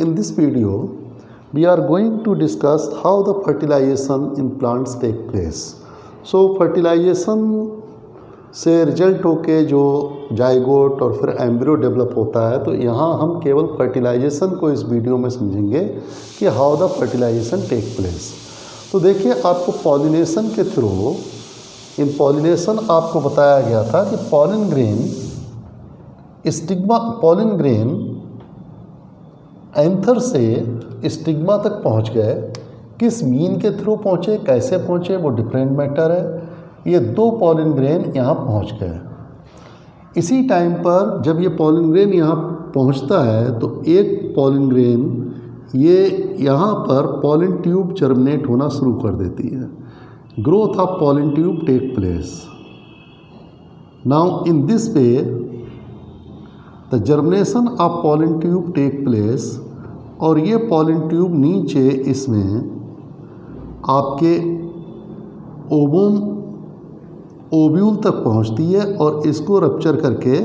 In this video, we are going to discuss how the fertilization in plants take place. So fertilization से result होके जो zygote और फिर embryo develop होता है, तो यहाँ हम केवल फर्टिलाइजेशन को इस वीडियो में समझेंगे कि how the fertilisation take place. तो देखिए, आपको पॉलिनेशन के थ्रू इन पॉलिनेशन आपको बताया गया था कि पॉलिन ग्रेन एंथर से स्टिग्मा तक पहुँच गए। किस मीन के थ्रू पहुँचे, कैसे पहुँचे, वो डिफरेंट मैटर है। ये दो पॉलिन ग्रेन यहाँ पहुँच गए। इसी टाइम पर जब ये पॉलिन ग्रेन यहाँ पहुँचता है तो एक पॉलिन ग्रेन ये यहाँ पर पॉलिन ट्यूब जर्मिनेट होना शुरू कर देती है। Growth of pollen tube take place. Now in this way the germination of pollen tube take place. और ये पॉलिन ट्यूब नीचे इसमें आपके ओव्यूल तक पहुंचती है और इसको रप्चर करके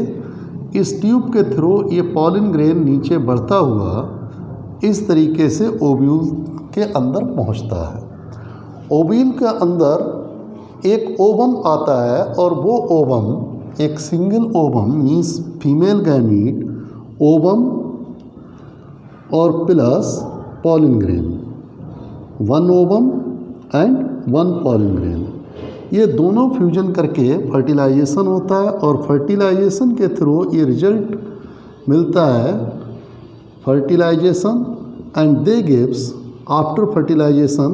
इस ट्यूब के थ्रू ये पॉलिन ग्रेन नीचे बढ़ता हुआ इस तरीके से ओव्यूल के अंदर पहुंचता है। ओव्यूल के अंदर एक ओवम आता है और वो ओवम एक single ovum means female gamete, ovum और plus pollen grain, one ovum and one pollen grain, ये दोनों फ्यूजन करके फर्टिलाइजेशन होता है। और फर्टिलाइजेशन के थ्रू ये रिजल्ट मिलता है fertilization and they gives after fertilization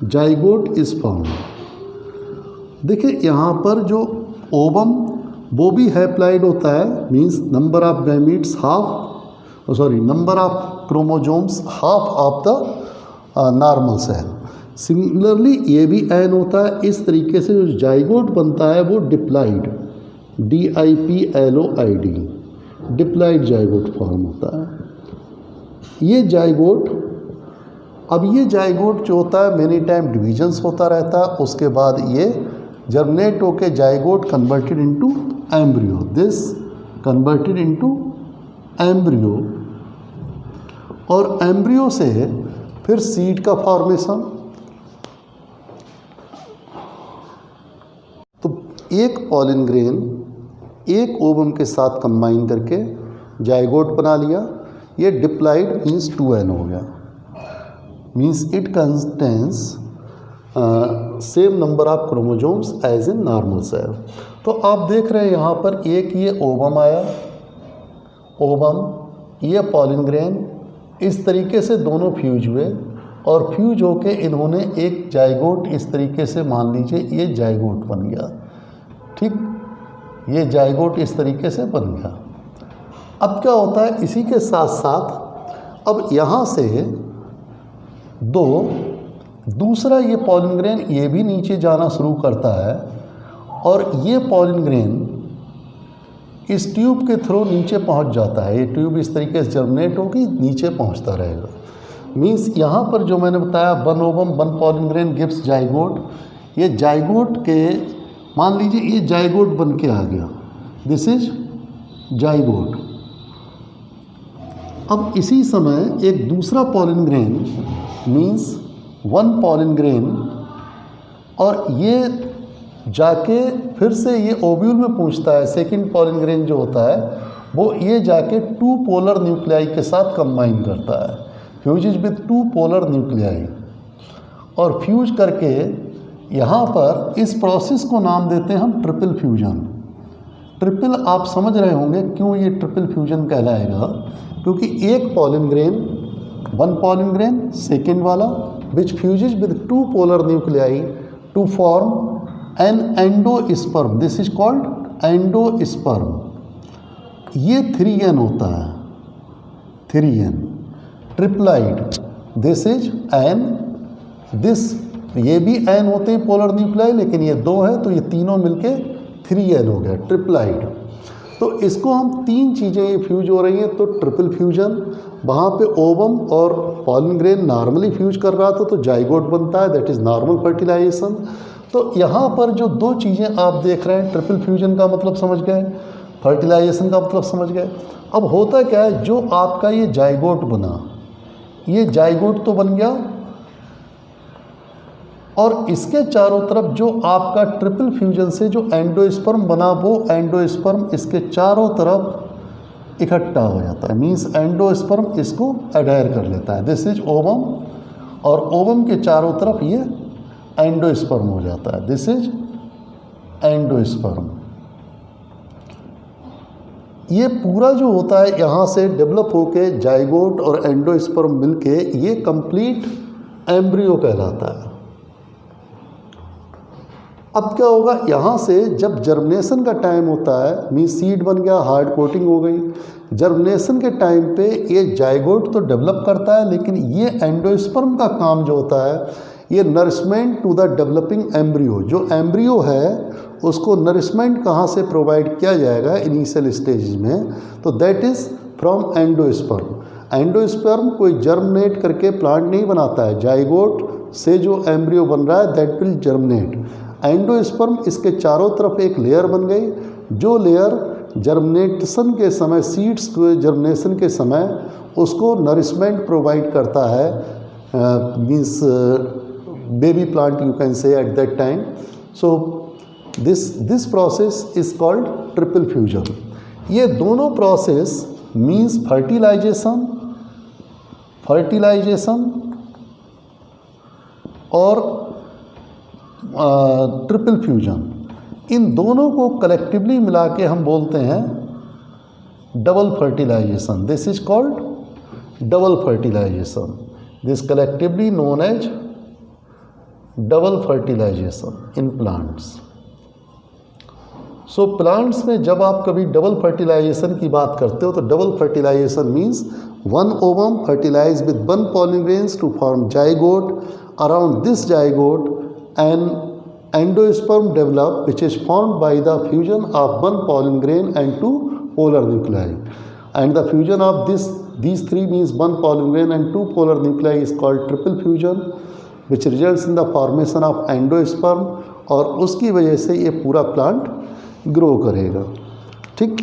zygote is found. देखिए, यहाँ पर जो ओवम वो भी हैप्लाइड होता है, means number of gametes number of chromosomes half of the normal cell. Similarly ये भी एन होता है। इस तरीके से जो जाइगोट बनता है वो diploid, DIPLOID, diploid zygote form होता है। ये जाइगोट जो होता है मेनी टाइम डिविजन्स होता रहता है। उसके बाद ये जर्मिनेट होके zygote converted into embryo, this converted into embryo, और एम्ब्रियो से फिर सीड का फॉर्मेशन। तो एक पॉलिन ग्रेन एक ओवम के साथ कंबाइन करके जाइगोट बना लिया। ये डिप्लाइड मीन्स 2n हो गया, means it contains same number of chromosomes as in normal cell. तो आप देख रहे हैं यहाँ पर एक ये ओवम आया, ओवम ये पॉलिन ग्रेन, इस तरीके से दोनों फ्यूज हुए और फ्यूज होके इन्होंने एक जाइगोट इस तरीके से मान लीजिए ये जाइगोट बन गया। ठीक, ये जाइगोट इस तरीके से बन गया। अब क्या होता है, इसी के साथ साथ अब यहाँ से दूसरा ये पॉलिन ग्रेन ये भी नीचे जाना शुरू करता है और ये पॉलिन ग्रेन इस ट्यूब के थ्रू नीचे पहुंच जाता है। ये ट्यूब इस तरीके से जर्मिनेट होगी, नीचे पहुंचता रहेगा। मीन्स यहाँ पर जो मैंने बताया one ovum one pollen grain gives zygote. ये जाइगोट के मान लीजिए ये जाइगोट बन के आ गया, दिस इज जाइगोट। अब इसी समय एक दूसरा pollen grain means one pollen grain, और ये जाके फिर से ये ओव्यूल में पहुंचता है। सेकंड पॉलिन ग्रेन जो होता है वो ये जाके 2 पोलर न्यूक्लियाई के साथ कंबाइन करता है, फ्यूजेज विद 2 पोलर न्यूक्लियाई, और फ्यूज करके यहाँ पर इस प्रोसेस को नाम देते हैं हम ट्रिपल फ्यूजन। ट्रिपल आप समझ रहे होंगे क्यों ये ट्रिपल फ्यूजन कहलाएगा, क्योंकि एक pollen grain one pollen grain second वाला which fuses with 2 polar nuclei to form an endosperm, this is called endosperm. ये 3n होता है, 3n triploid, this is n, this ये भी n होते हैं पोलर न्यूक्लियाई, लेकिन ये 2 है तो ये तीनों मिलके 3n हो गया ट्रिप्लाइड। तो इसको हम 3 चीज़ें ये फ्यूज हो रही हैं, तो ट्रिपल फ्यूजन, वहाँ पे ओवम और पॉलिन ग्रेन नॉर्मली फ्यूज कर रहा था तो जाइगोट बनता है, दैट इज़ नॉर्मल फर्टिलाइजेशन। तो यहाँ पर जो 2 चीज़ें आप देख रहे हैं, ट्रिपल फ्यूजन का मतलब समझ गए, फर्टिलाइजेशन का मतलब समझ गए। अब होता क्या है, जो आपका ये जाइगोट बना, ये जाइगोट तो बन गया, और इसके चारों तरफ जो आपका ट्रिपल फ्यूजन से जो एंडोस्पर्म बना, वो एंडोस्पर्म इसके चारों तरफ इकट्ठा हो जाता है, मीन्स एंडोस्पर्म इसको अडहेर कर लेता है। दिस इज ओवम, और ओवम के चारों तरफ ये एंडोस्पर्म हो जाता है। This is endosperm. ये पूरा जो होता है यहाँ से डेवलप होके जाइगोट और एंडोस्पर्म मिलके ये कंप्लीट एम्ब्रियो कहलाता है। अब क्या होगा, यहाँ से जब जर्मिनेशन का टाइम होता है, मीन सीड बन गया, हार्ड कोटिंग हो गई, जर्मिनेशन के टाइम पे ये जाइगोट तो डेवलप करता है, लेकिन ये एंडोस्पर्म का काम जो होता है, ये nourishment to the developing embryo, जो एम्ब्रियो है उसको नरिशमेंट कहाँ से प्रोवाइड किया जाएगा इनिशियल स्टेज में, तो that is from endosperm. Endosperm कोई जर्मिनेट करके प्लांट नहीं बनाता है, जाइगोट से जो एम्ब्रियो बन रहा है दैट विल जर्मिनेट। एंडोस्पर्म इसके चारों तरफ एक लेयर बन गई, जो लेयर जर्मिनेशन के समय, सीड्स के जर्मिनेशन के समय उसको नरिशमेंट प्रोवाइड करता है, means baby plant you can say at that time. So this process is called triple fusion. ये दोनों प्रोसेस मीन्स फर्टिलाइजेशन और ट्रिपल फ्यूजन, इन दोनों को कलेक्टिवली मिला के हम बोलते हैं double fertilisation. This is called double fertilisation. This collectively known as double fertilisation in plants. So plants में जब आप कभी डबल फर्टिलाइजेशन की बात करते हो, तो double fertilisation means one ovum fertilise with one pollen grains to form zygote. Around this zygote an endosperm develop, which is formed by the fusion of one pollen grain and two polar nuclei, and the fusion of these three means one pollen grain and two polar nuclei is called triple fusion, which results in the formation of endosperm, और उसकी वजह से ये पूरा plant grow करेगा। ठीक,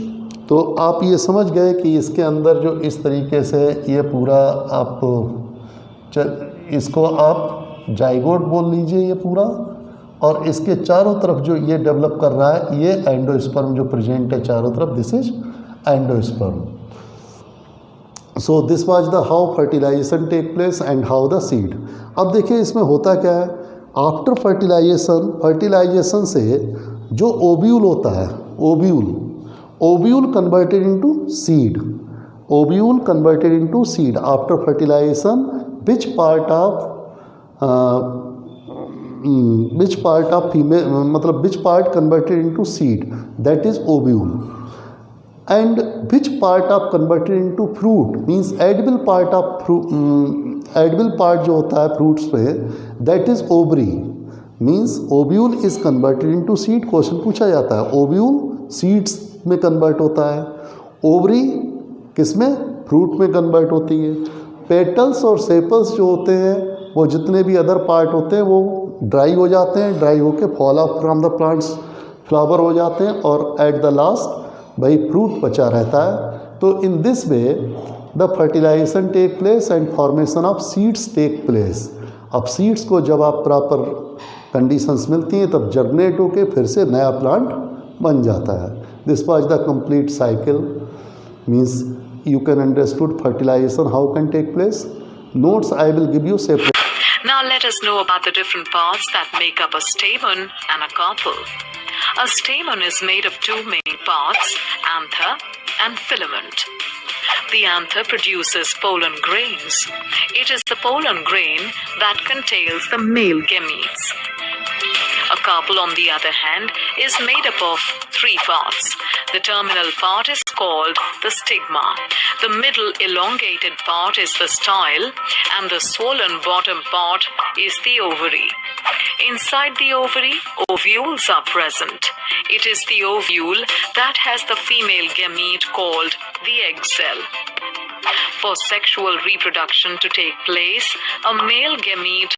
तो आप ये समझ गए कि इसके अंदर जो इस तरीके से ये पूरा आप इसको आप जाइगोट बोल लीजिए ये पूरा, और इसके चारों तरफ जो ये डेवलप कर रहा है ये एंडोस्पर्म जो प्रेजेंट है चारों तरफ, this is endosperm. So this was the how fertilisation take place and how the seed. अब देखिए इसमें होता क्या है, आफ्टर फर्टिलाइजेशन से जो ओव्यूल होता है, ovule converted into seed after fertilisation. which part of female, मतलब which part converted into seed, that is ovule, and which part of converted into fruit means edible part of fruit, edible part जो होता है fruits पे, that is ovary, means ovule is converted into seed। Question पूछा जाता है, ovule seeds में convert होता है, ovary किस में, फ्रूट में कन्वर्ट होती है। पेटल्स और सेपल्स जो होते हैं वो जितने भी अदर पार्ट होते हैं वो ड्राई हो जाते हैं, ड्राई होके fall off from the plants, flower हो जाते हैं, और एट द लास्ट भाई फ्रूट बचा रहता है। तो in this way the fertilisation take place and formation of seeds take place. अब सीड्स को जब आप प्रॉपर कंडीशंस मिलती हैं तब जर्मिनेट होके फिर से नया प्लांट बन जाता है। This was the complete cycle, means you can understood fertilization how can take place. Notes I will give you separate. Now let us know about the different parts that make up a stamen and a carpel. A stamen is made of two main parts, anther and filament. The anther produces pollen grains. It is the pollen grain that contains the male gametes. A carpel, on the other hand, is made up of three parts. The terminal part is called the stigma. The middle elongated part is the style, and the swollen bottom part is the ovary. Inside the ovary, ovules are present. It is the ovule that has the female gamete called the egg cell. For sexual reproduction to take place, a male gamete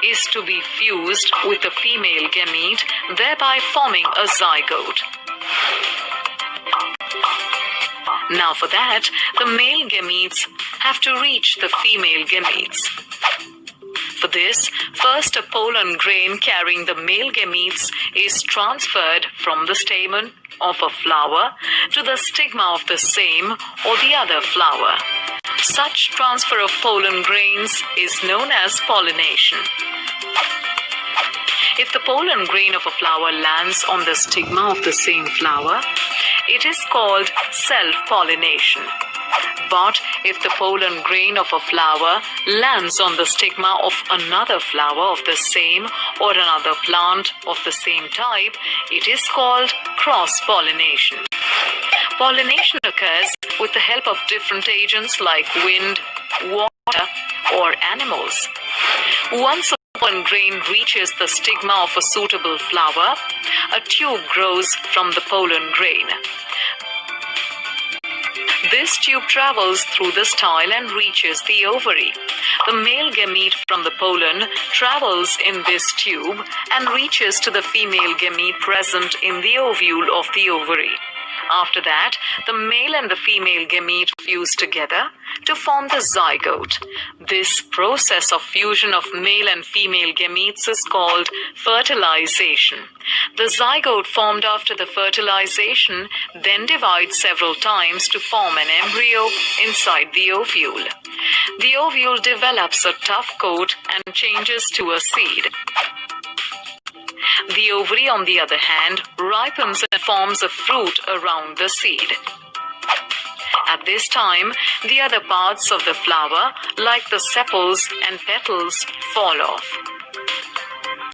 is to be fused with the female gamete, thereby forming a zygote. Now for that, the male gametes have to reach the female gametes. For this, first a pollen grain carrying the male gametes is transferred from the stamen of a flower to the stigma of the same or the other flower. Such transfer of pollen grains is known as pollination. If the pollen grain of a flower lands on the stigma of the same flower, it is called self-pollination. But if the pollen grain of a flower lands on the stigma of another flower of the same or another plant of the same type, it is called cross-pollination. Pollination occurs with the help of different agents like wind, water, or animals. Once a pollen grain reaches the stigma of a suitable flower, a tube grows from the pollen grain. This tube travels through the style and reaches the ovary. The male gamete from the pollen travels in this tube and reaches to the female gamete present in the ovule of the ovary. After that, the male and the female gamete fuse together to form the zygote. This process of fusion of male and female gametes is called fertilization. The zygote formed after the fertilization then divides several times to form an embryo inside the ovule. The ovule develops a tough coat and changes to a seed. The ovary, on the other hand, ripens and forms a fruit around the seed. At this time, the other parts of the flower, like the sepals and petals, fall off.